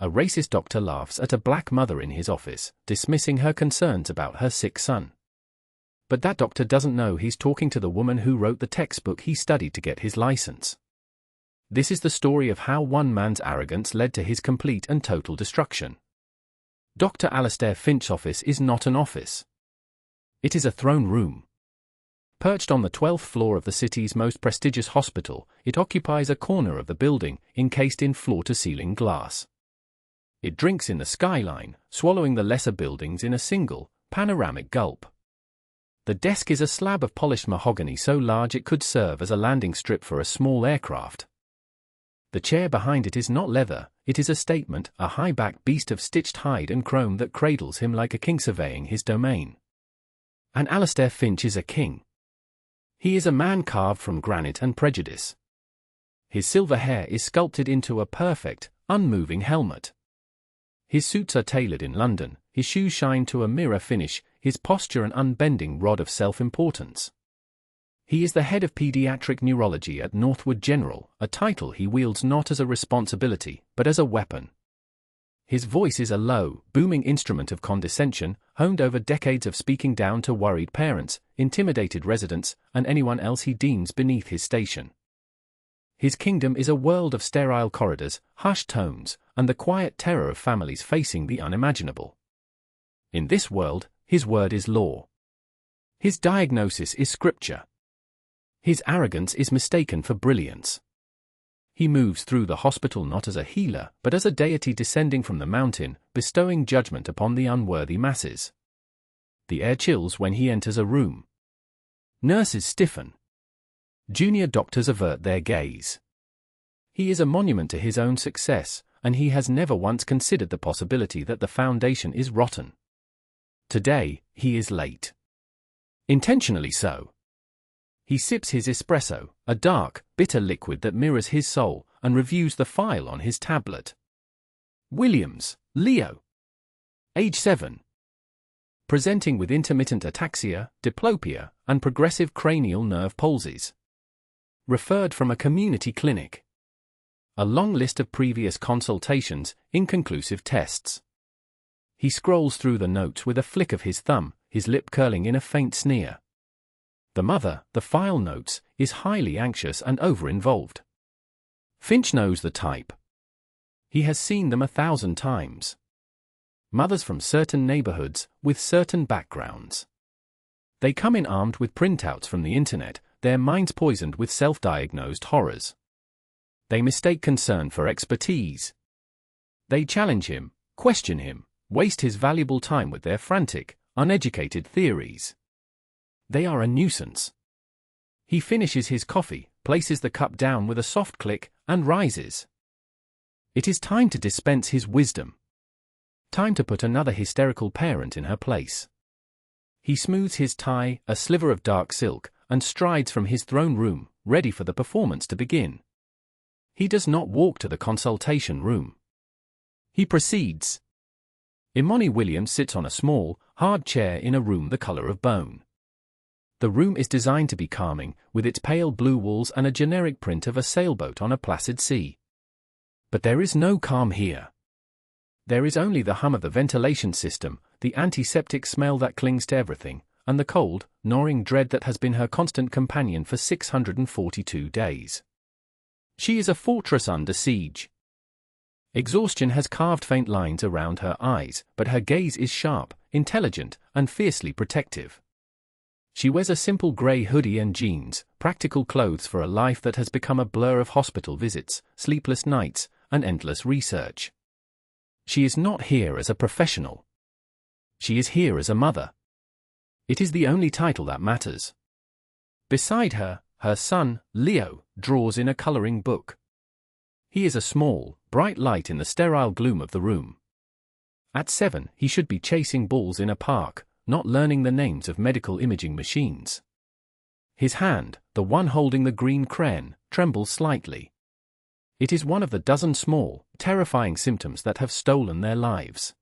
A racist doctor laughs at a black mother in his office, dismissing her concerns about her sick son. But that doctor doesn't know he's talking to the woman who wrote the textbook he studied to get his license. This is the story of how one man's arrogance led to his complete and total destruction. Dr. Alastair Finch's office is not an office. It is a throne room. Perched on the 12th floor of the city's most prestigious hospital, it occupies a corner of the building, encased in floor-to-ceiling glass. It drinks in the skyline, swallowing the lesser buildings in a single, panoramic gulp. The desk is a slab of polished mahogany so large it could serve as a landing strip for a small aircraft. The chair behind it is not leather, it is a statement, a high-backed beast of stitched hide and chrome that cradles him like a king surveying his domain. And Alastair Finch is a king. He is a man carved from granite and prejudice. His silver hair is sculpted into a perfect, unmoving helmet. His suits are tailored in London, his shoes shine to a mirror finish, his posture an unbending rod of self-importance. He is the head of pediatric neurology at Northwood General, a title he wields not as a responsibility, but as a weapon. His voice is a low, booming instrument of condescension, honed over decades of speaking down to worried parents, intimidated residents, and anyone else he deems beneath his station. His kingdom is a world of sterile corridors, hushed tones, and the quiet terror of families facing the unimaginable. In this world, his word is law. His diagnosis is scripture. His arrogance is mistaken for brilliance. He moves through the hospital not as a healer, but as a deity descending from the mountain, bestowing judgment upon the unworthy masses. The air chills when he enters a room. Nurses stiffen. Junior doctors avert their gaze. He is a monument to his own success, and he has never once considered the possibility that the foundation is rotten. Today, he is late. Intentionally so. He sips his espresso, a dark, bitter liquid that mirrors his soul, and reviews the file on his tablet. Williams, Leo. Age 7. Presenting with intermittent ataxia, diplopia, and progressive cranial nerve palsies. Referred from a community clinic. A long list of previous consultations, inconclusive tests. He scrolls through the notes with a flick of his thumb, his lip curling in a faint sneer. The mother, the file notes, is highly anxious and over-involved. Finch knows the type. He has seen them 1,000 times. Mothers from certain neighborhoods, with certain backgrounds. They come in armed with printouts from the internet, their minds poisoned with self-diagnosed horrors. They mistake concern for expertise. They challenge him, question him, waste his valuable time with their frantic, uneducated theories. They are a nuisance. He finishes his coffee, places the cup down with a soft click, and rises. It is time to dispense his wisdom. Time to put another hysterical parent in her place. He smooths his tie, a sliver of dark silk, and strides from his throne room, ready for the performance to begin. He does not walk to the consultation room. He proceeds. Imani Williams sits on a small, hard chair in a room the color of bone. The room is designed to be calming, with its pale blue walls and a generic print of a sailboat on a placid sea. But there is no calm here. There is only the hum of the ventilation system, the antiseptic smell that clings to everything, and the cold, gnawing dread that has been her constant companion for 642 days. She is a fortress under siege. Exhaustion has carved faint lines around her eyes, but her gaze is sharp, intelligent, and fiercely protective. She wears a simple grey hoodie and jeans, practical clothes for a life that has become a blur of hospital visits, sleepless nights, and endless research. She is not here as a professional. She is here as a mother. It is the only title that matters. Beside her, her son, Leo, draws in a coloring book. He is a small, bright light in the sterile gloom of the room. At 7, he should be chasing balls in a park, not learning the names of medical imaging machines. His hand, the one holding the green crayon, trembles slightly. It is one of the dozen small, terrifying symptoms that have stolen their lives.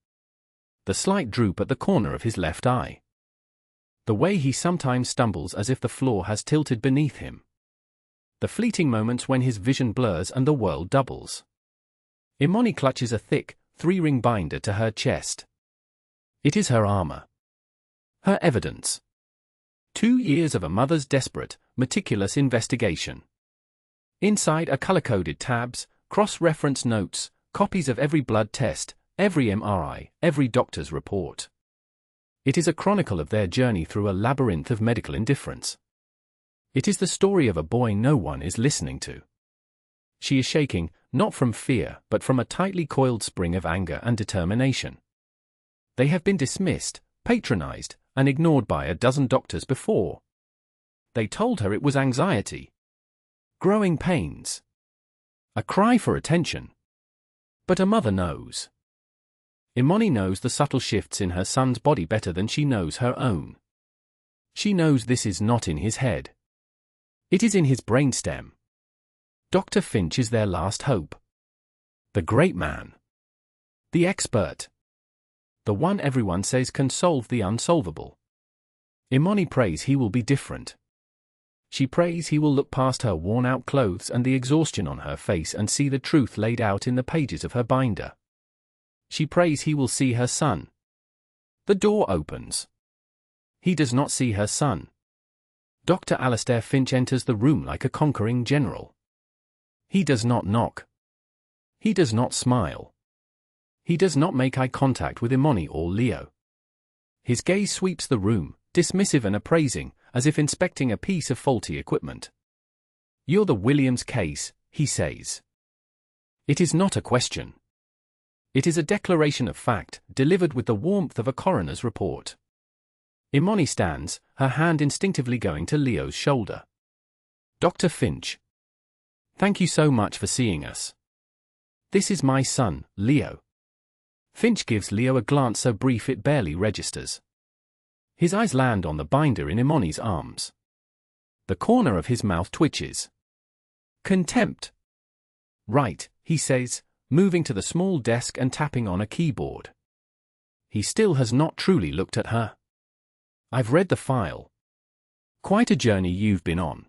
The slight droop at the corner of his left eye. The way he sometimes stumbles as if the floor has tilted beneath him. The fleeting moments when his vision blurs and the world doubles. Imani clutches a thick, 3-ring binder to her chest. It is her armor. Her evidence. 2 years of a mother's desperate, meticulous investigation. Inside are color-coded tabs, cross-reference notes, copies of every blood test, every MRI, every doctor's report. It is a chronicle of their journey through a labyrinth of medical indifference. It is the story of a boy no one is listening to. She is shaking, not from fear, but from a tightly coiled spring of anger and determination. They have been dismissed, patronized, and ignored by a dozen doctors before. They told her it was anxiety. Growing pains. A cry for attention. But a mother knows. Imani knows the subtle shifts in her son's body better than she knows her own. She knows this is not in his head. It is in his brainstem. Dr. Finch is their last hope. The great man. The expert. The one everyone says can solve the unsolvable. Imani prays he will be different. She prays he will look past her worn-out clothes and the exhaustion on her face and see the truth laid out in the pages of her binder. She prays he will see her son. The door opens. He does not see her son. Dr. Alastair Finch enters the room like a conquering general. He does not knock. He does not smile. He does not make eye contact with Imani or Leo. His gaze sweeps the room, dismissive and appraising, as if inspecting a piece of faulty equipment. "You're the Williams case," he says. It is not a question. It is a declaration of fact, delivered with the warmth of a coroner's report. Imani stands, her hand instinctively going to Leo's shoulder. "Dr. Finch. Thank you so much for seeing us. This is my son, Leo." Finch gives Leo a glance so brief it barely registers. His eyes land on the binder in Imani's arms. The corner of his mouth twitches. "Contempt." "Right," he says, moving to the small desk and tapping on a keyboard. He still has not truly looked at her. "I've read the file. Quite a journey you've been on.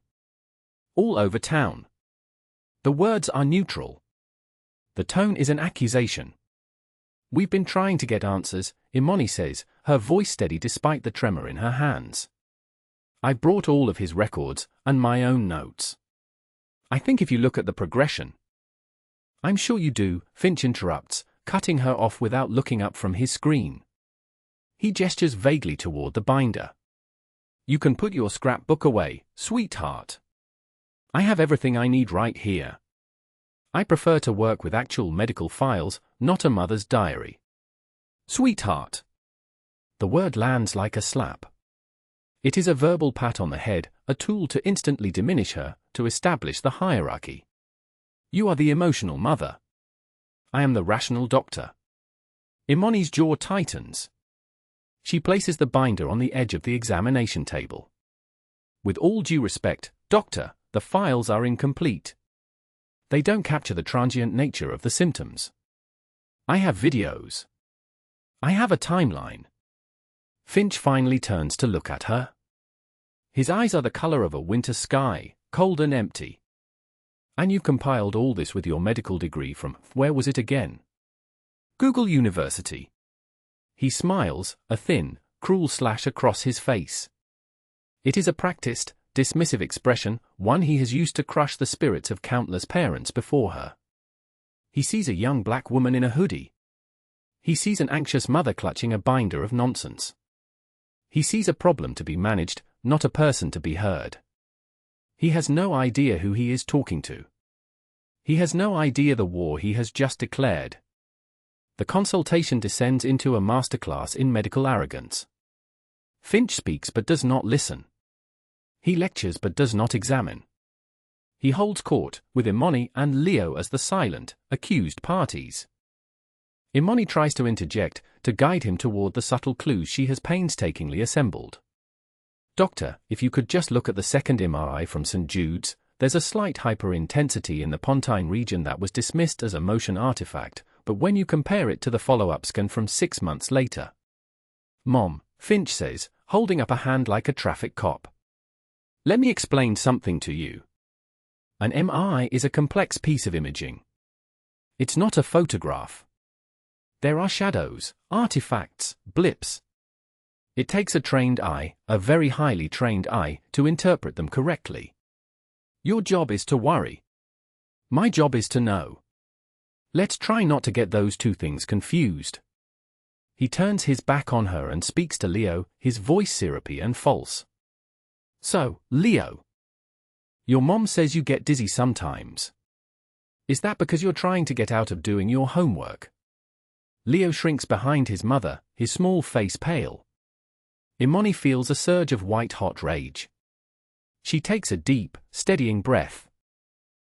All over town." The words are neutral. The tone is an accusation. "We've been trying to get answers," Imani says, her voice steady despite the tremor in her hands. "I brought all of his records, and my own notes. I think if you look at the progression—" "I'm sure you do," Finch interrupts, cutting her off without looking up from his screen. He gestures vaguely toward the binder. "You can put your scrapbook away, sweetheart. I have everything I need right here. I prefer to work with actual medical files, not a mother's diary." "Sweetheart." The word lands like a slap. It is a verbal pat on the head, a tool to instantly diminish her, to establish the hierarchy. "You are the emotional mother. I am the rational doctor." Imani's jaw tightens. She places the binder on the edge of the examination table. "With all due respect, doctor, the files are incomplete. They don't capture the transient nature of the symptoms. I have videos. I have a timeline." Finch finally turns to look at her. His eyes are the color of a winter sky, cold and empty. "And you've compiled all this with your medical degree from, where was it again?" "Google University." He smiles, a thin, cruel slash across his face. It is a practiced, dismissive expression, one he has used to crush the spirits of countless parents before her. He sees a young black woman in a hoodie. He sees an anxious mother clutching a binder of nonsense. He sees a problem to be managed, not a person to be heard. He has no idea who he is talking to. He has no idea the war he has just declared. The consultation descends into a masterclass in medical arrogance. Finch speaks but does not listen. He lectures but does not examine. He holds court, with Imani and Leo as the silent, accused parties. Imani tries to interject, to guide him toward the subtle clues she has painstakingly assembled. "Doctor, if you could just look at the second MRI from St. Jude's, there's a slight hyperintensity in the pontine region that was dismissed as a motion artifact, but when you compare it to the follow-up scan from 6 months later..." "Mom," Finch says, holding up a hand like a traffic cop. "Let me explain something to you. An MRI is a complex piece of imaging. It's not a photograph. There are shadows, artifacts, blips. It takes a trained eye, a very highly trained eye, to interpret them correctly. Your job is to worry. My job is to know. Let's try not to get those two things confused. He turns his back on her and speaks to Leo, his voice syrupy and false. So, Leo. Your mom says you get dizzy sometimes. Is that because you're trying to get out of doing your homework? Leo shrinks behind his mother, his small face pale. Imani feels a surge of white-hot rage. She takes a deep, steadying breath.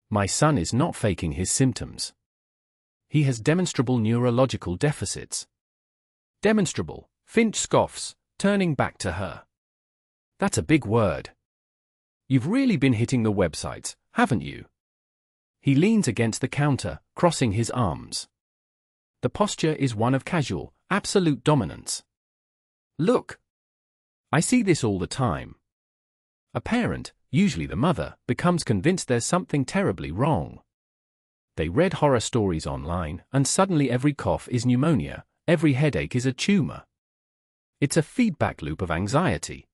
My son is not faking his symptoms. He has demonstrable neurological deficits. Demonstrable, Finch scoffs, turning back to her. That's a big word. You've really been hitting the websites, haven't you? He leans against the counter, crossing his arms. The posture is one of casual, absolute dominance. Look. I see this all the time. A parent, usually the mother, becomes convinced there's something terribly wrong. They read horror stories online, and suddenly every cough is pneumonia, every headache is a tumor. It's a feedback loop of anxiety.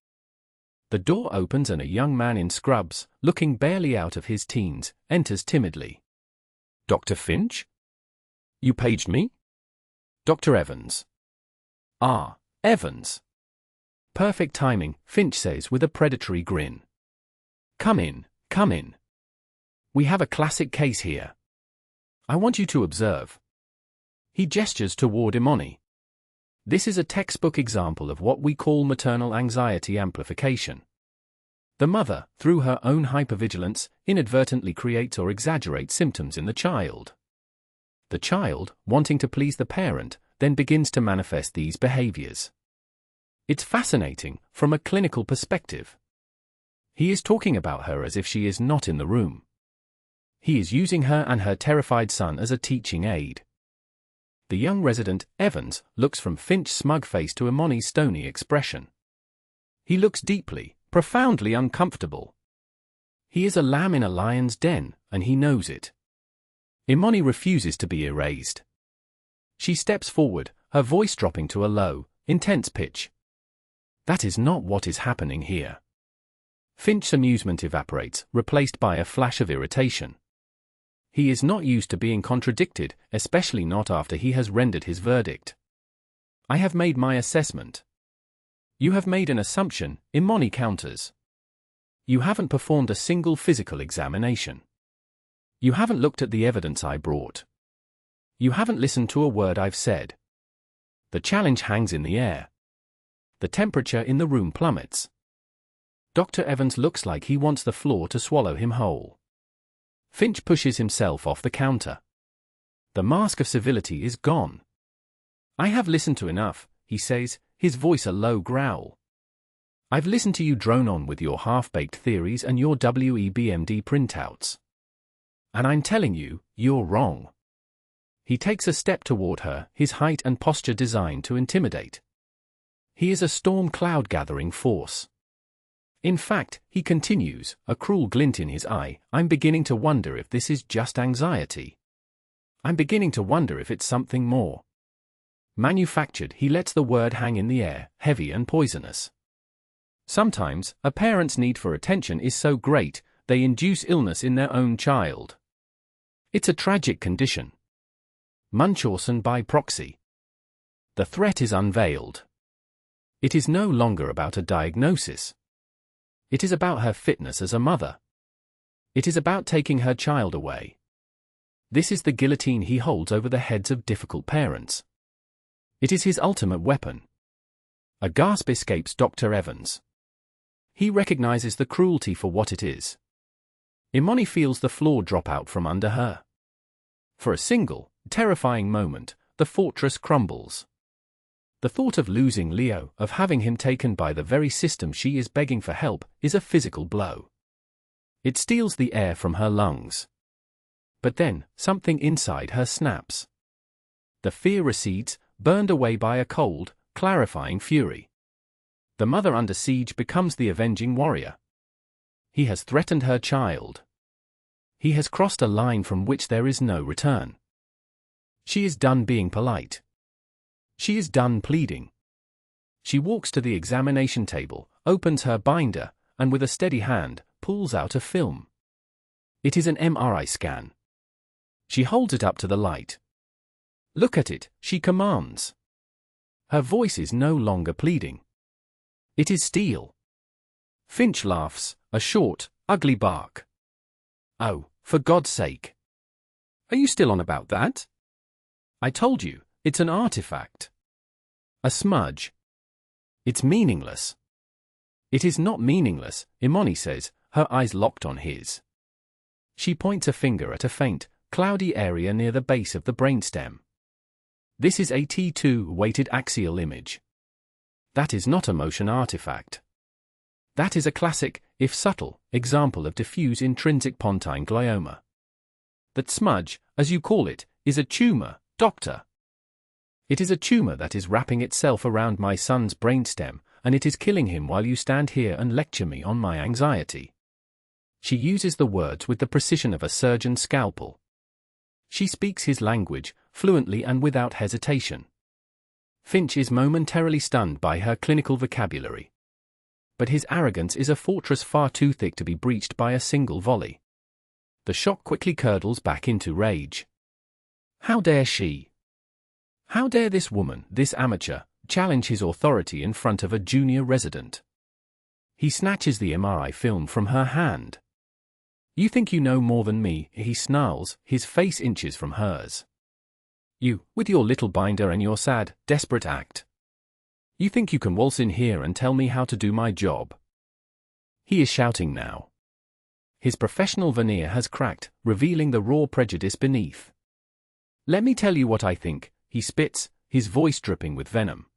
The door opens and a young man in scrubs, looking barely out of his teens, enters timidly. Dr. Finch? You paged me? Dr. Evans. Ah, Evans. Perfect timing, Finch says with a predatory grin. Come in, come in. We have a classic case here. I want you to observe. He gestures toward Imani. This is a textbook example of what we call maternal anxiety amplification. The mother, through her own hypervigilance, inadvertently creates or exaggerates symptoms in the child. The child, wanting to please the parent, then begins to manifest these behaviors. It's fascinating, from a clinical perspective. He is talking about her as if she is not in the room. He is using her and her terrified son as a teaching aid. The young resident, Evans, looks from Finch's smug face to Imani's stony expression. He looks deeply, profoundly uncomfortable. He is a lamb in a lion's den, and he knows it. Imani refuses to be erased. She steps forward, her voice dropping to a low, intense pitch. That is not what is happening here. Finch's amusement evaporates, replaced by a flash of irritation. He is not used to being contradicted, especially not after he has rendered his verdict. I have made my assessment. You have made an assumption, Imani counters. You haven't performed a single physical examination. You haven't looked at the evidence I brought. You haven't listened to a word I've said. The challenge hangs in the air. The temperature in the room plummets. Dr. Evans looks like he wants the floor to swallow him whole. Finch pushes himself off the counter. The mask of civility is gone. I have listened to enough, he says, his voice a low growl. I've listened to you drone on with your half-baked theories and your WEBMD printouts. And I'm telling you, you're wrong. He takes a step toward her, his height and posture designed to intimidate. He is a storm cloud gathering force. In fact, he continues, a cruel glint in his eye, I'm beginning to wonder if this is just anxiety. I'm beginning to wonder if it's something more. Manufactured, he lets the word hang in the air, heavy and poisonous. Sometimes, a parent's need for attention is so great, they induce illness in their own child. It's a tragic condition. Munchausen by proxy. The threat is unveiled. It is no longer about a diagnosis. It is about her fitness as a mother. It is about taking her child away. This is the guillotine he holds over the heads of difficult parents. It is his ultimate weapon. A gasp escapes Dr. Evans. He recognizes the cruelty for what it is. Imani feels the floor drop out from under her. For a single, terrifying moment, the fortress crumbles. The thought of losing Leo, of having him taken by the very system she is begging for help, is a physical blow. It steals the air from her lungs. But then, something inside her snaps. The fear recedes, burned away by a cold, clarifying fury. The mother under siege becomes the avenging warrior. He has threatened her child. He has crossed a line from which there is no return. She is done being polite. She is done pleading. She walks to the examination table, opens her binder, and with a steady hand, pulls out a film. It is an MRI scan. She holds it up to the light. "Look at it," she commands. Her voice is no longer pleading. It is steel. Finch laughs, a short, ugly bark. "Oh, for God's sake. Are you still on about that? I told you, it's an artifact. A smudge. It's meaningless." "It is not meaningless," Imani says, her eyes locked on his. She points a finger at a faint, cloudy area near the base of the brainstem. "This is a T2-weighted axial image. That is not a motion artifact. That is a classic, if subtle, example of diffuse intrinsic pontine glioma. That smudge, as you call it, is a tumor, doctor. It is a tumor that is wrapping itself around my son's brainstem, and it is killing him while you stand here and lecture me on my anxiety." She uses the words with the precision of a surgeon's scalpel. She speaks his language, fluently and without hesitation. Finch is momentarily stunned by her clinical vocabulary. But his arrogance is a fortress far too thick to be breached by a single volley. The shock quickly curdles back into rage. How dare she? How dare this woman, this amateur, challenge his authority in front of a junior resident? He snatches the MRI film from her hand. "You think you know more than me," he snarls, his face inches from hers. "You, with your little binder and your sad, desperate act. You think you can waltz in here and tell me how to do my job?" He is shouting now. His professional veneer has cracked, revealing the raw prejudice beneath. "Let me tell you what I think," he spits, his voice dripping with venom.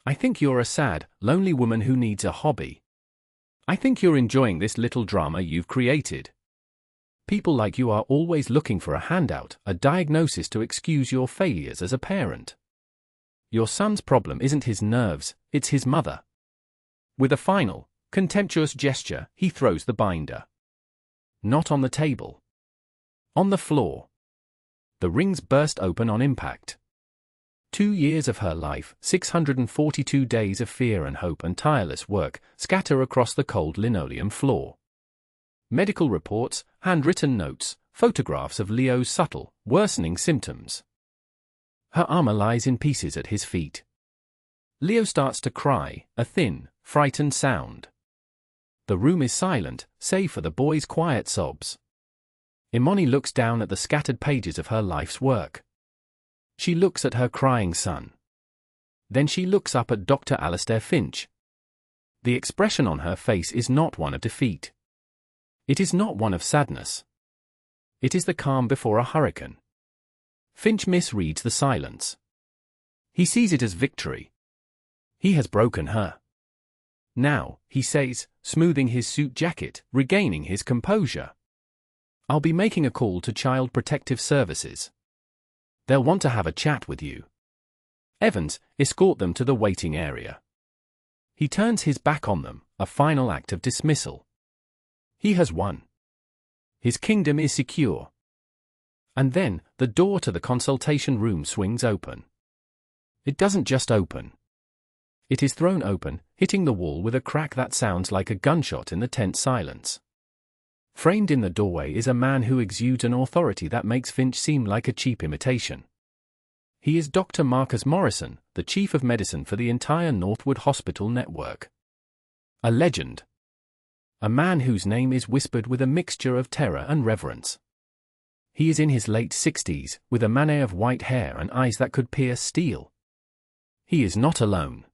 "I think you're a sad, lonely woman who needs a hobby. I think you're enjoying this little drama you've created. People like you are always looking for a handout, a diagnosis to excuse your failures as a parent. Your son's problem isn't his nerves, it's his mother." With a final, contemptuous gesture, he throws the binder. Not on the table. On the floor. The rings burst open on impact. 2 years of her life, 642 days of fear and hope and tireless work, scatter across the cold linoleum floor. Medical reports, handwritten notes, photographs of Leo's subtle, worsening symptoms. Her armor lies in pieces at his feet. Leo starts to cry, a thin, frightened sound. The room is silent, save for the boy's quiet sobs. Imani looks down at the scattered pages of her life's work. She looks at her crying son. Then she looks up at Dr. Alastair Finch. The expression on her face is not one of defeat. It is not one of sadness. It is the calm before a hurricane. Finch misreads the silence. He sees it as victory. He has broken her. "Now," he says, smoothing his suit jacket, regaining his composure. "I'll be making a call to Child Protective Services. They'll want to have a chat with you. Evans, escort them to the waiting area." He turns his back on them, a final act of dismissal. He has won. His kingdom is secure. And then, the door to the consultation room swings open. It doesn't just open. It is thrown open, hitting the wall with a crack that sounds like a gunshot in the tense silence. Framed in the doorway is a man who exudes an authority that makes Finch seem like a cheap imitation. He is Dr. Marcus Morrison, the chief of medicine for the entire Northwood Hospital network. A legend. A man whose name is whispered with a mixture of terror and reverence. He is in his late 60s, with a manet of white hair and eyes that could pierce steel. He is not alone.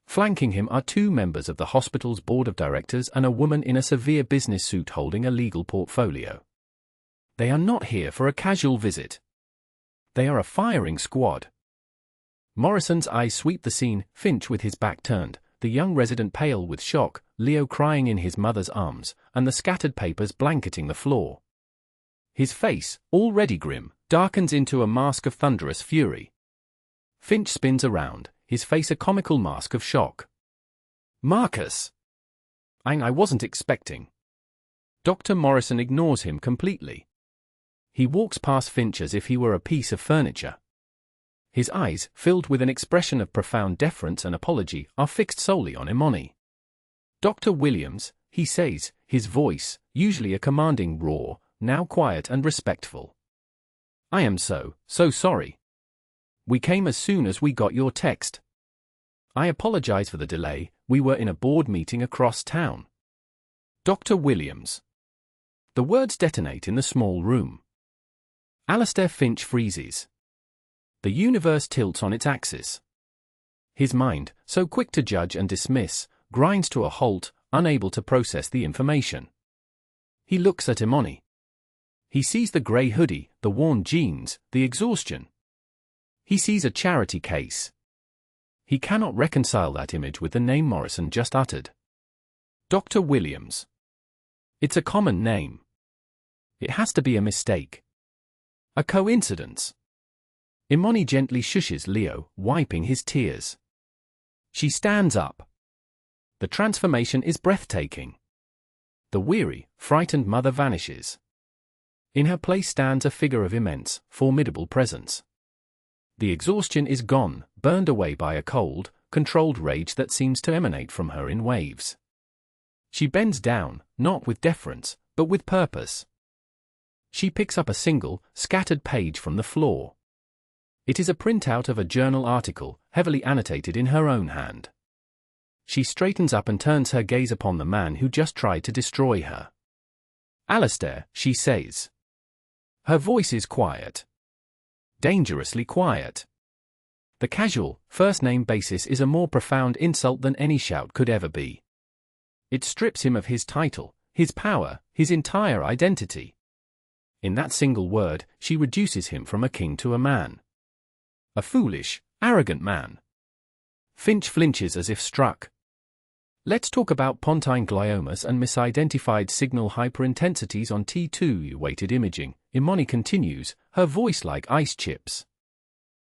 Flanking him are 2 members of the hospital's board of directors and a woman in a severe business suit holding a legal portfolio. They are not here for a casual visit. They are a firing squad. Morrison's eyes sweep the scene, Finch with his back turned, the young resident pale with shock, Leo crying in his mother's arms, and the scattered papers blanketing the floor. His face, already grim, darkens into a mask of thunderous fury. Finch spins around, his face a comical mask of shock. "Marcus! I wasn't expecting." Dr. Morrison ignores him completely. He walks past Finch as if he were a piece of furniture. His eyes, filled with an expression of profound deference and apology, are fixed solely on Imani. "Dr. Williams," he says, his voice, usually a commanding roar, now quiet and respectful. "I am so sorry. We came as soon as we got your text. I apologize for the delay, we were in a board meeting across town." Dr. Williams. The words detonate in the small room. Alastair Finch freezes. The universe tilts on its axis. His mind, so quick to judge and dismiss, grinds to a halt, unable to process the information. He looks at Imani. He sees the grey hoodie, the worn jeans, the exhaustion. He sees a charity case. He cannot reconcile that image with the name Morrison just uttered. Dr. Williams. It's a common name. It has to be a mistake. A coincidence. Imani gently shushes Leo, wiping his tears. She stands up. The transformation is breathtaking. The weary, frightened mother vanishes. In her place stands a figure of immense, formidable presence. The exhaustion is gone, burned away by a cold, controlled rage that seems to emanate from her in waves. She bends down, not with deference, but with purpose. She picks up a single, scattered page from the floor. It is a printout of a journal article, heavily annotated in her own hand. She straightens up and turns her gaze upon the man who just tried to destroy her. "Alastair," she says. Her voice is quiet. Dangerously quiet. The casual, first-name basis is a more profound insult than any shout could ever be. It strips him of his title, his power, his entire identity. In that single word, she reduces him from a king to a man. A foolish, arrogant man. Finch flinches as if struck. "Let's talk about pontine gliomas and misidentified signal hyperintensities on T2 weighted imaging," Imani continues, her voice like ice chips.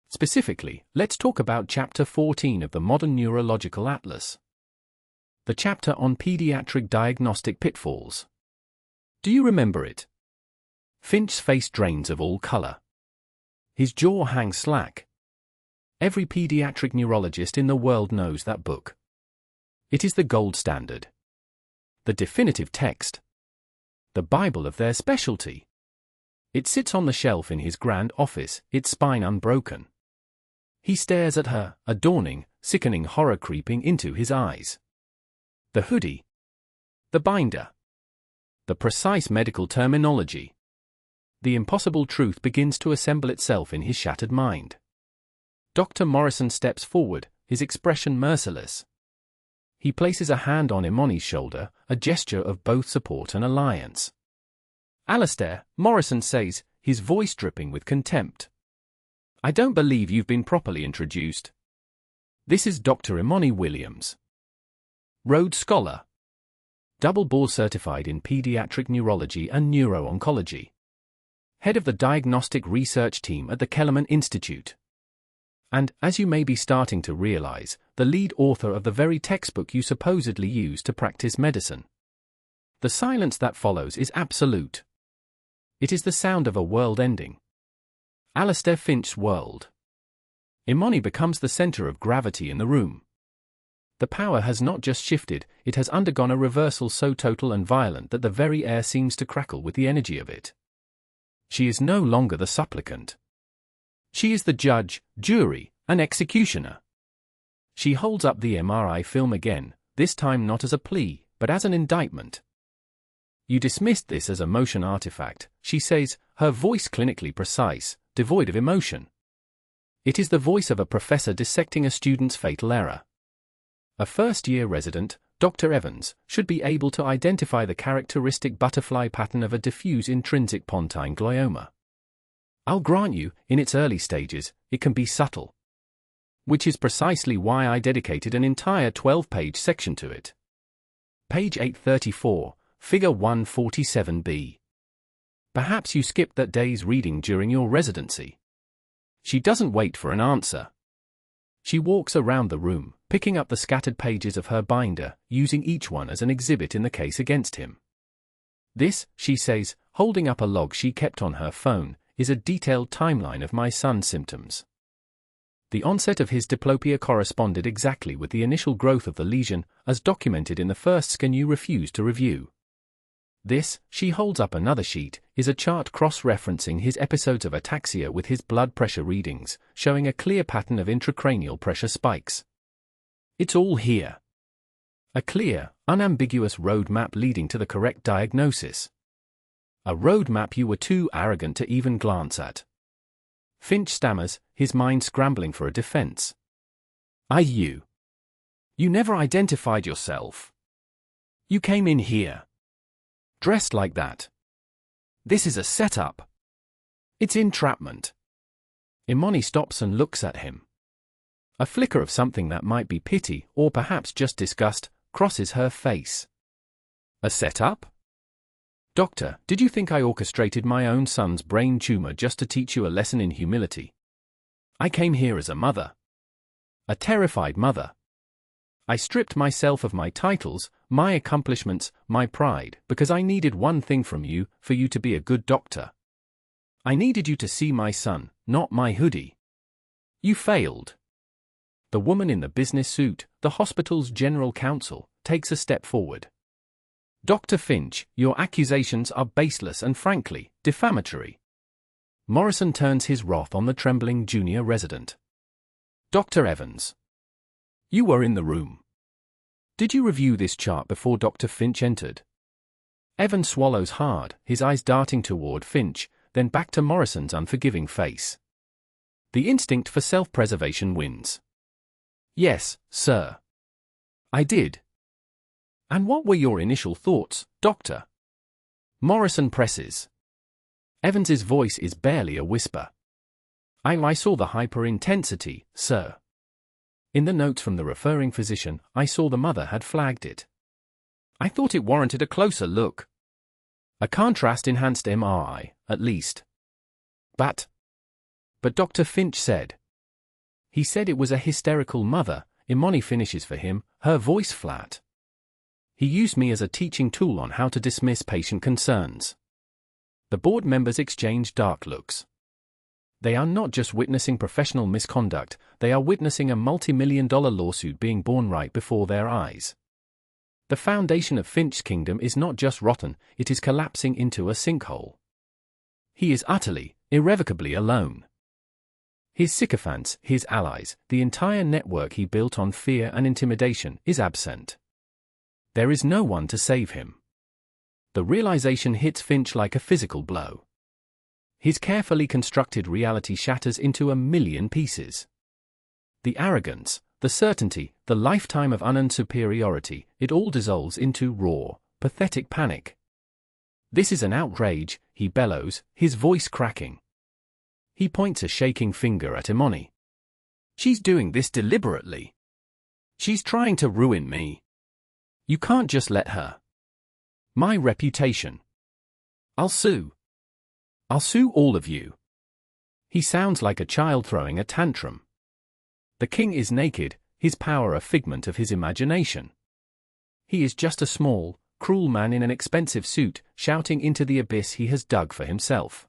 "Specifically, let's talk about Chapter 14 of the Modern Neurological Atlas. The chapter on pediatric diagnostic pitfalls. Do you remember it?" Finch's face drains of all color. His jaw hangs slack. Every pediatric neurologist in the world knows that book. It is the gold standard. The definitive text. The Bible of their specialty. It sits on the shelf in his grand office, its spine unbroken. He stares at her, a dawning, sickening horror creeping into his eyes. The hoodie. The binder. The precise medical terminology. The impossible truth begins to assemble itself in his shattered mind. Dr. Morrison steps forward, his expression merciless. He places a hand on Imani's shoulder, a gesture of both support and alliance. "Alastair," Morrison says, his voice dripping with contempt. "I don't believe you've been properly introduced. This is Dr. Imani Williams. Rhodes Scholar. Double board certified in pediatric neurology and neuro-oncology. Head of the diagnostic research team at the Kellerman Institute. And, as you may be starting to realize, the lead author of the very textbook you supposedly use to practice medicine." The silence that follows is absolute. It is the sound of a world ending. Alastair Finch's world. Imani becomes the center of gravity in the room. The power has not just shifted, it has undergone a reversal so total and violent that the very air seems to crackle with the energy of it. She is no longer the supplicant. She is the judge, jury, and executioner. She holds up the MRI film again, this time not as a plea, but as an indictment. "You dismissed this as a motion artifact," she says, her voice clinically precise, devoid of emotion. It is the voice of a professor dissecting a student's fatal error. A first-year resident, Dr. Evans, should be able to identify the characteristic butterfly pattern of a diffuse intrinsic pontine glioma. I'll grant you, in its early stages, it can be subtle. Which is precisely why I dedicated an entire 12-page section to it. Page 834, Figure 147b. Perhaps you skipped that day's reading during your residency. She doesn't wait for an answer. She walks around the room, picking up the scattered pages of her binder, using each one as an exhibit in the case against him. "This," she says, holding up a log she kept on her phone, "is a detailed timeline of my son's symptoms. The onset of his diplopia corresponded exactly with the initial growth of the lesion, as documented in the first scan you refused to review. This, she holds up another sheet, is a chart cross-referencing his episodes of ataxia with his blood pressure readings, showing a clear pattern of intracranial pressure spikes. It's all here. A clear, unambiguous roadmap leading to the correct diagnosis. A roadmap you were too arrogant to even glance at. Finch stammers, his mind scrambling for a defense. You never identified yourself. You came in here dressed like that. This is a setup. It's entrapment. Imani stops and looks at him. A flicker of something that might be pity, or perhaps just disgust, crosses her face. A setup? Doctor, did you think I orchestrated my own son's brain tumor just to teach you a lesson in humility? I came here as a mother. A terrified mother. I stripped myself of my titles, my accomplishments, my pride, because I needed one thing from you, for you to be a good doctor. I needed you to see my son, not my hoodie. You failed. The woman in the business suit, the hospital's general counsel, takes a step forward. Dr. Finch, your accusations are baseless and frankly, defamatory. Morrison turns his wrath on the trembling junior resident. Dr. Evans. You were in the room. Did you review this chart before Dr. Finch entered? Evans swallows hard, his eyes darting toward Finch, then back to Morrison's unforgiving face. The instinct for self-preservation wins. Yes, sir. I did. And what were your initial thoughts, Doctor? Morrison presses. Evans's voice is barely a whisper. I saw the hyper-intensity, sir. In the notes from the referring physician, I saw the mother had flagged it. I thought it warranted a closer look. A contrast-enhanced MRI, at least. But Dr. Finch said. He said it was a hysterical mother. Imani finishes for him, her voice flat. He used me as a teaching tool on how to dismiss patient concerns. The board members exchange dark looks. They are not just witnessing professional misconduct, they are witnessing a multi-million-dollar lawsuit being born right before their eyes. The foundation of Finch's kingdom is not just rotten, it is collapsing into a sinkhole. He is utterly, irrevocably alone. His sycophants, his allies, the entire network he built on fear and intimidation, is absent. There is no one to save him. The realization hits Finch like a physical blow. His carefully constructed reality shatters into a million pieces. The arrogance, the certainty, the lifetime of unearned superiority, it all dissolves into raw, pathetic panic. This is an outrage, he bellows, his voice cracking. He points a shaking finger at Imani. She's doing this deliberately. She's trying to ruin me. You can't just let her. My reputation. I'll sue. I'll sue all of you. He sounds like a child throwing a tantrum. The king is naked, his power a figment of his imagination. He is just a small, cruel man in an expensive suit, shouting into the abyss he has dug for himself.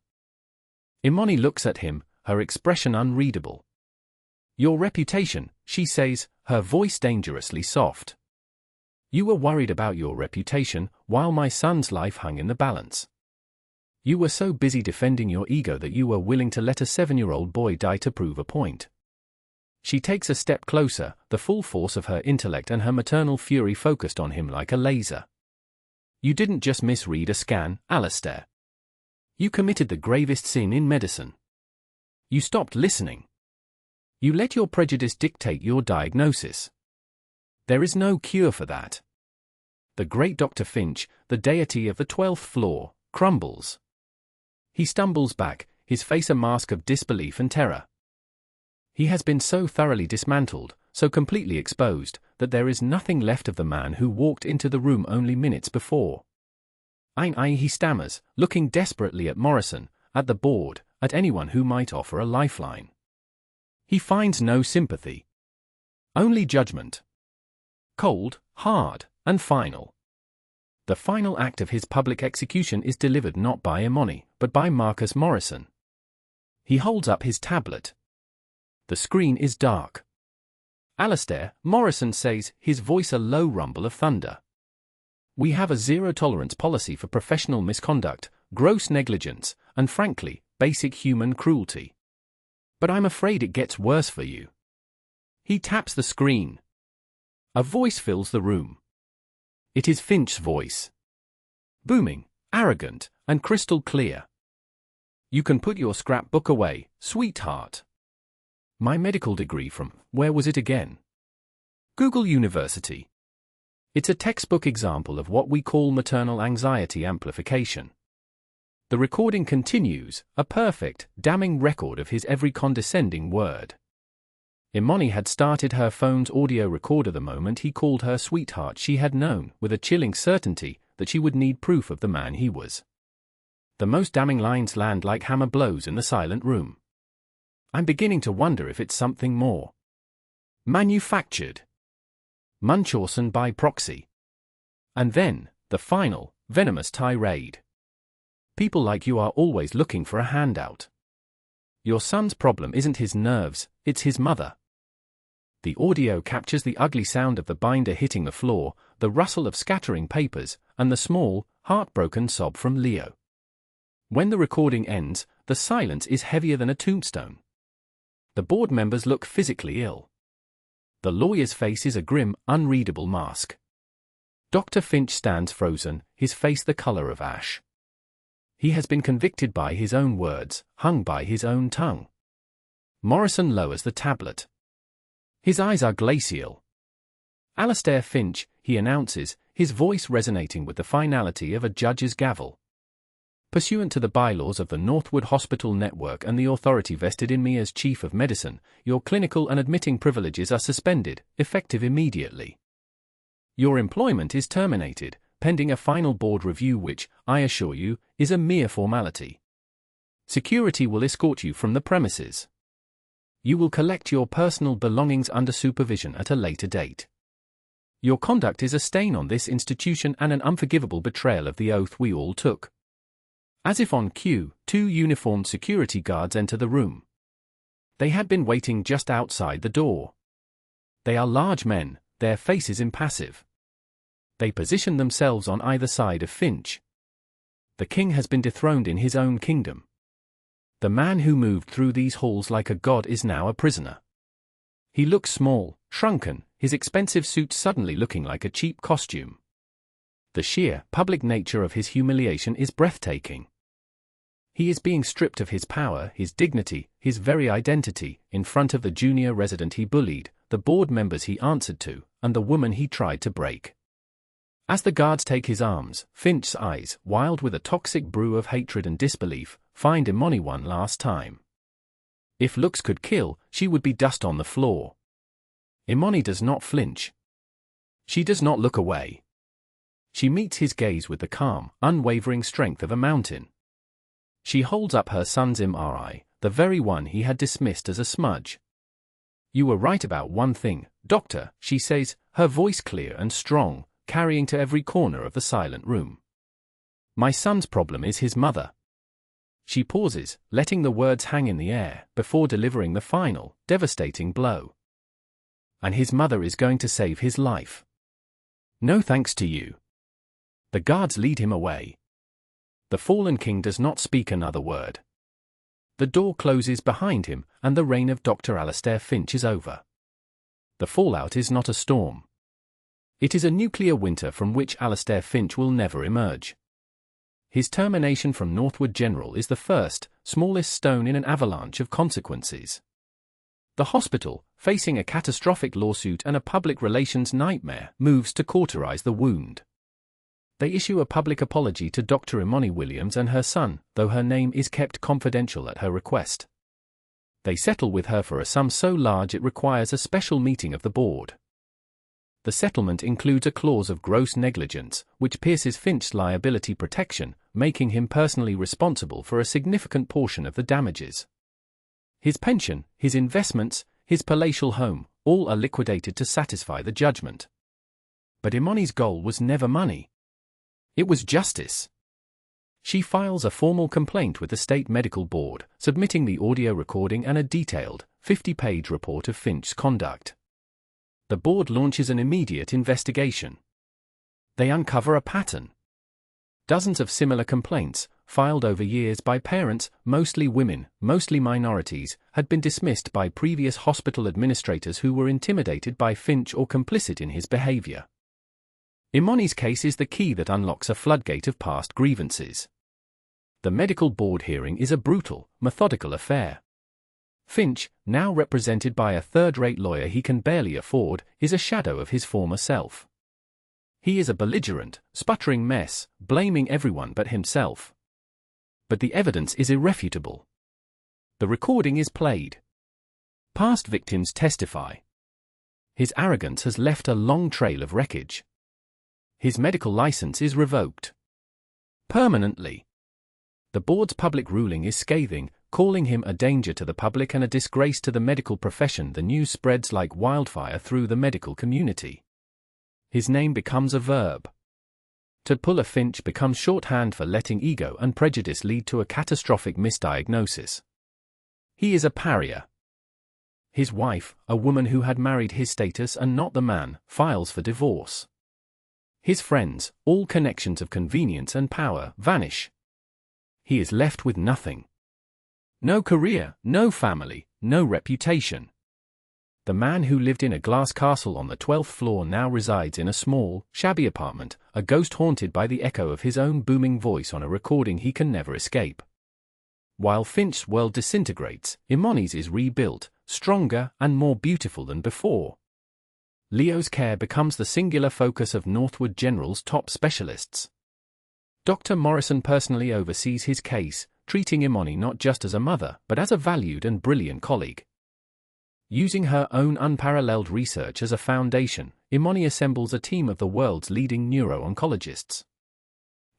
Imani looks at him, her expression unreadable. Your reputation, she says, her voice dangerously soft. You were worried about your reputation, while my son's life hung in the balance. You were so busy defending your ego that you were willing to let a 7-year-old boy die to prove a point. She takes a step closer, the full force of her intellect and her maternal fury focused on him like a laser. You didn't just misread a scan, Alistair. You committed the gravest sin in medicine. You stopped listening. You let your prejudice dictate your diagnosis. There is no cure for that. The great Dr. Finch, the deity of the 12th floor, crumbles. He stumbles back, his face a mask of disbelief and terror. He has been so thoroughly dismantled, so completely exposed, that there is nothing left of the man who walked into the room only minutes before. He stammers, looking desperately at Morrison, at the board, at anyone who might offer a lifeline. He finds no sympathy. Only judgment. Cold, hard, and final. The final act of his public execution is delivered not by Imani, but by Marcus Morrison. He holds up his tablet. The screen is dark. Alastair, Morrison says, his voice a low rumble of thunder. We have a zero-tolerance policy for professional misconduct, gross negligence, and frankly, basic human cruelty. But I'm afraid it gets worse for you. He taps the screen. A voice fills the room. It is Finch's voice. Booming, arrogant, and crystal clear. You can put your scrapbook away, sweetheart. My medical degree from, where was it again? Google University. It's a textbook example of what we call maternal anxiety amplification. The recording continues, a perfect, damning record of his every condescending word. Imani had started her phone's audio recorder the moment he called her sweetheart. She had known, with a chilling certainty, that she would need proof of the man he was. The most damning lines land like hammer blows in the silent room. I'm beginning to wonder if it's something more manufactured. Munchausen by proxy. And then, the final, venomous tirade. People like you are always looking for a handout. Your son's problem isn't his nerves, it's his mother. The audio captures the ugly sound of the binder hitting the floor, the rustle of scattering papers, and the small, heartbroken sob from Leo. When the recording ends, the silence is heavier than a tombstone. The board members look physically ill. The lawyer's face is a grim, unreadable mask. Dr. Finch stands frozen, his face the color of ash. He has been convicted by his own words, hung by his own tongue. Morrison lowers the tablet. His eyes are glacial. Alastair Finch, he announces, his voice resonating with the finality of a judge's gavel. Pursuant to the bylaws of the Northwood Hospital Network and the authority vested in me as Chief of Medicine, your clinical and admitting privileges are suspended, effective immediately. Your employment is terminated, pending a final board review which, I assure you, is a mere formality. Security will escort you from the premises. You will collect your personal belongings under supervision at a later date. Your conduct is a stain on this institution and an unforgivable betrayal of the oath we all took. As if on cue, 2 uniformed security guards enter the room. They had been waiting just outside the door. They are large men, their faces impassive. They position themselves on either side of Finch. The king has been dethroned in his own kingdom. The man who moved through these halls like a god is now a prisoner. He looks small, shrunken, his expensive suit suddenly looking like a cheap costume. The sheer, public nature of his humiliation is breathtaking. He is being stripped of his power, his dignity, his very identity, in front of the junior resident he bullied, the board members he answered to, and the woman he tried to break. As the guards take his arms, Finch's eyes, wild with a toxic brew of hatred and disbelief, find Imani one last time. If looks could kill, she would be dust on the floor. Imani does not flinch. She does not look away. She meets his gaze with the calm, unwavering strength of a mountain. She holds up her son's MRI, the very one he had dismissed as a smudge. You were right about one thing, doctor, she says, her voice clear and strong, carrying to every corner of the silent room. My son's problem is his mother. She pauses, letting the words hang in the air, before delivering the final, devastating blow. And his mother is going to save his life. No thanks to you. The guards lead him away. The fallen king does not speak another word. The door closes behind him, and the reign of Dr. Alastair Finch is over. The fallout is not a storm. It is a nuclear winter from which Alastair Finch will never emerge. His termination from Northwood General is the first, smallest stone in an avalanche of consequences. The hospital, facing a catastrophic lawsuit and a public relations nightmare, moves to cauterize the wound. They issue a public apology to Dr. Imani Williams and her son, though her name is kept confidential at her request. They settle with her for a sum so large it requires a special meeting of the board. The settlement includes a clause of gross negligence, which pierces Finch's liability protection, making him personally responsible for a significant portion of the damages. His pension, his investments, his palatial home, all are liquidated to satisfy the judgment. But Imani's goal was never money. It was justice. She files a formal complaint with the state medical board, submitting the audio recording and a detailed, 50-page report of Finch's conduct. The board launches an immediate investigation. They uncover a pattern. Dozens of similar complaints, filed over years by parents, mostly women, mostly minorities, had been dismissed by previous hospital administrators who were intimidated by Finch or complicit in his behavior. Imani's case is the key that unlocks a floodgate of past grievances. The medical board hearing is a brutal, methodical affair. Finch, now represented by a third-rate lawyer he can barely afford, is a shadow of his former self. He is a belligerent, sputtering mess, blaming everyone but himself. But the evidence is irrefutable. The recording is played. Past victims testify. His arrogance has left a long trail of wreckage. His medical license is revoked. Permanently. The board's public ruling is scathing, calling him a danger to the public and a disgrace to the medical profession. The news spreads like wildfire through the medical community. His name becomes a verb. To pull a Finch becomes shorthand for letting ego and prejudice lead to a catastrophic misdiagnosis. He is a pariah. His wife, a woman who had married his status and not the man, files for divorce. His friends, all connections of convenience and power, vanish. He is left with nothing. No career, no family, no reputation. The man who lived in a glass castle on the 12th floor now resides in a small, shabby apartment, a ghost haunted by the echo of his own booming voice on a recording he can never escape. While Finch's world disintegrates, Imani's is rebuilt, stronger and more beautiful than before. Leo's care becomes the singular focus of Northwood General's top specialists. Dr. Morrison personally oversees his case, treating Imani not just as a mother, but as a valued and brilliant colleague. Using her own unparalleled research as a foundation, Imani assembles a team of the world's leading neuro-oncologists.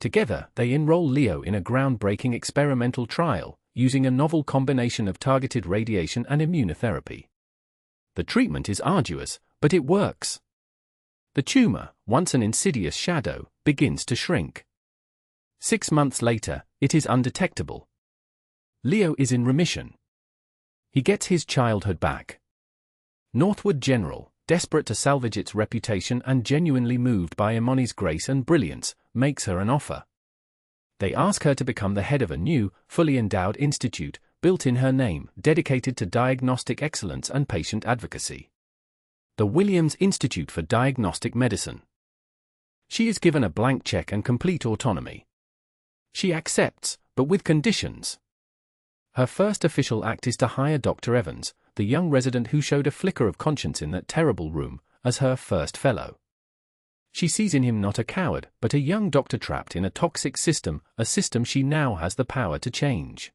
Together, they enroll Leo in a groundbreaking experimental trial, using a novel combination of targeted radiation and immunotherapy. The treatment is arduous, but it works. The tumor, once an insidious shadow, begins to shrink. 6 months later, it is undetectable. Leo is in remission. He gets his childhood back. Northwood General, desperate to salvage its reputation and genuinely moved by Imani's grace and brilliance, makes her an offer. They ask her to become the head of a new, fully endowed institute, built in her name, dedicated to diagnostic excellence and patient advocacy. The Williams Institute for Diagnostic Medicine. She is given a blank check and complete autonomy. She accepts, but with conditions. Her first official act is to hire Dr. Evans, the young resident who showed a flicker of conscience in that terrible room, as her first fellow. She sees in him not a coward, but a young doctor trapped in a toxic system, a system she now has the power to change.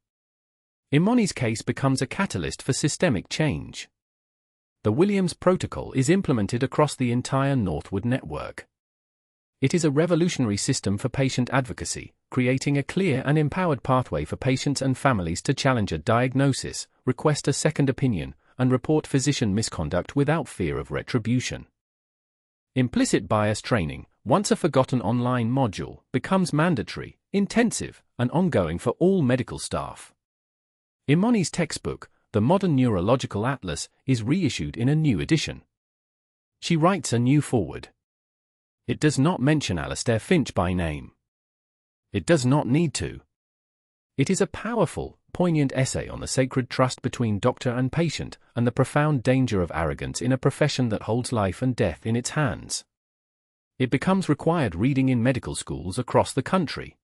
Imani's case becomes a catalyst for systemic change. The Williams Protocol is implemented across the entire Northwood network. It is a revolutionary system for patient advocacy, creating a clear and empowered pathway for patients and families to challenge a diagnosis, request a second opinion, and report physician misconduct without fear of retribution. Implicit bias training, once a forgotten online module, becomes mandatory, intensive, and ongoing for all medical staff. Imani's textbook, The Modern Neurological Atlas, is reissued in a new edition. She writes a new foreword. It does not mention Alastair Finch by name. It does not need to. It is a powerful, poignant essay on the sacred trust between doctor and patient, and the profound danger of arrogance in a profession that holds life and death in its hands. It becomes required reading in medical schools across the country.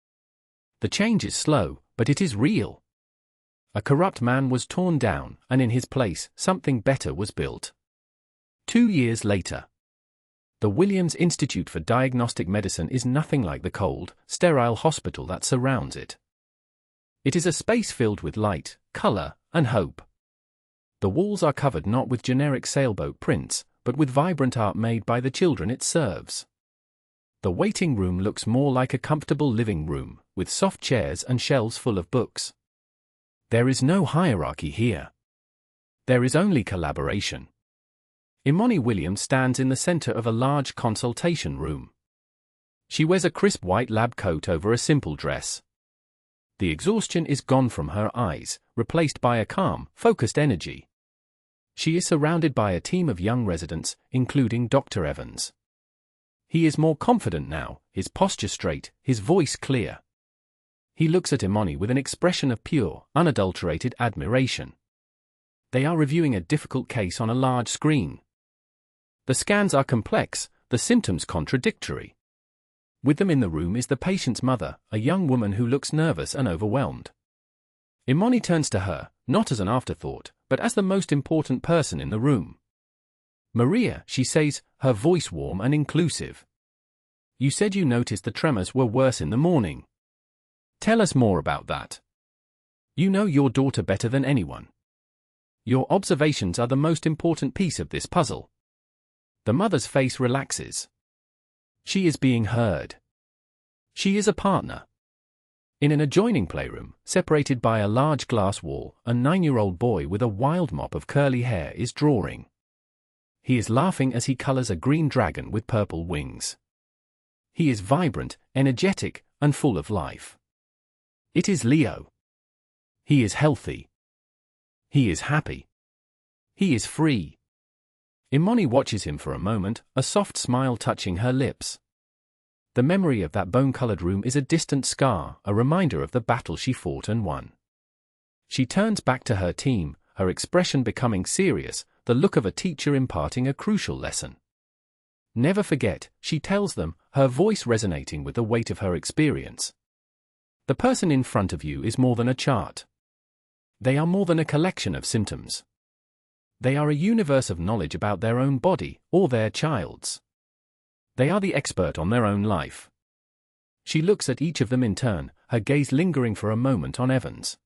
The change is slow, but it is real. A corrupt man was torn down, and in his place, something better was built. 2 years later. The Williams Institute for Diagnostic Medicine is nothing like the cold, sterile hospital that surrounds it. It is a space filled with light, color, and hope. The walls are covered not with generic sailboat prints, but with vibrant art made by the children it serves. The waiting room looks more like a comfortable living room, with soft chairs and shelves full of books. There is no hierarchy here. There is only collaboration. Imani Williams stands in the center of a large consultation room. She wears a crisp white lab coat over a simple dress. The exhaustion is gone from her eyes, replaced by a calm, focused energy. She is surrounded by a team of young residents, including Dr. Evans. He is more confident now, his posture straight, his voice clear. He looks at Imani with an expression of pure, unadulterated admiration. They are reviewing a difficult case on a large screen. The scans are complex, the symptoms contradictory. With them in the room is the patient's mother, a young woman who looks nervous and overwhelmed. Imani turns to her, not as an afterthought, but as the most important person in the room. "Maria," she says, her voice warm and inclusive. "You said you noticed the tremors were worse in the morning. Tell us more about that. You know your daughter better than anyone. Your observations are the most important piece of this puzzle." The mother's face relaxes. She is being heard. She is a partner. In an adjoining playroom, separated by a large glass wall, a 9-year-old boy with a wild mop of curly hair is drawing. He is laughing as he colors a green dragon with purple wings. He is vibrant, energetic, and full of life. It is Leo. He is healthy. He is happy. He is free. Imani watches him for a moment, a soft smile touching her lips. The memory of that bone-colored room is a distant scar, a reminder of the battle she fought and won. She turns back to her team, her expression becoming serious, the look of a teacher imparting a crucial lesson. "Never forget," she tells them, her voice resonating with the weight of her experience. "The person in front of you is more than a chart. They are more than a collection of symptoms. They are a universe of knowledge about their own body, or their child's. They are the expert on their own life." She looks at each of them in turn, her gaze lingering for a moment on Evans.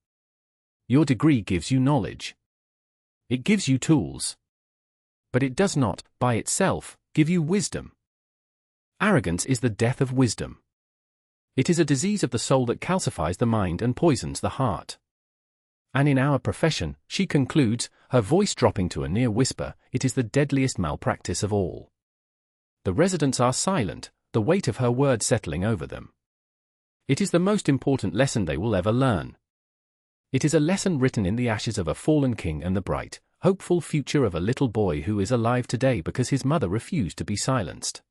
"Your degree gives you knowledge. It gives you tools. But it does not, by itself, give you wisdom. Arrogance is the death of wisdom. It is a disease of the soul that calcifies the mind and poisons the heart. And in our profession," she concludes, her voice dropping to a near whisper, "it is the deadliest malpractice of all." The residents are silent, the weight of her words settling over them. It is the most important lesson they will ever learn. It is a lesson written in the ashes of a fallen king and the bright, hopeful future of a little boy who is alive today because his mother refused to be silenced.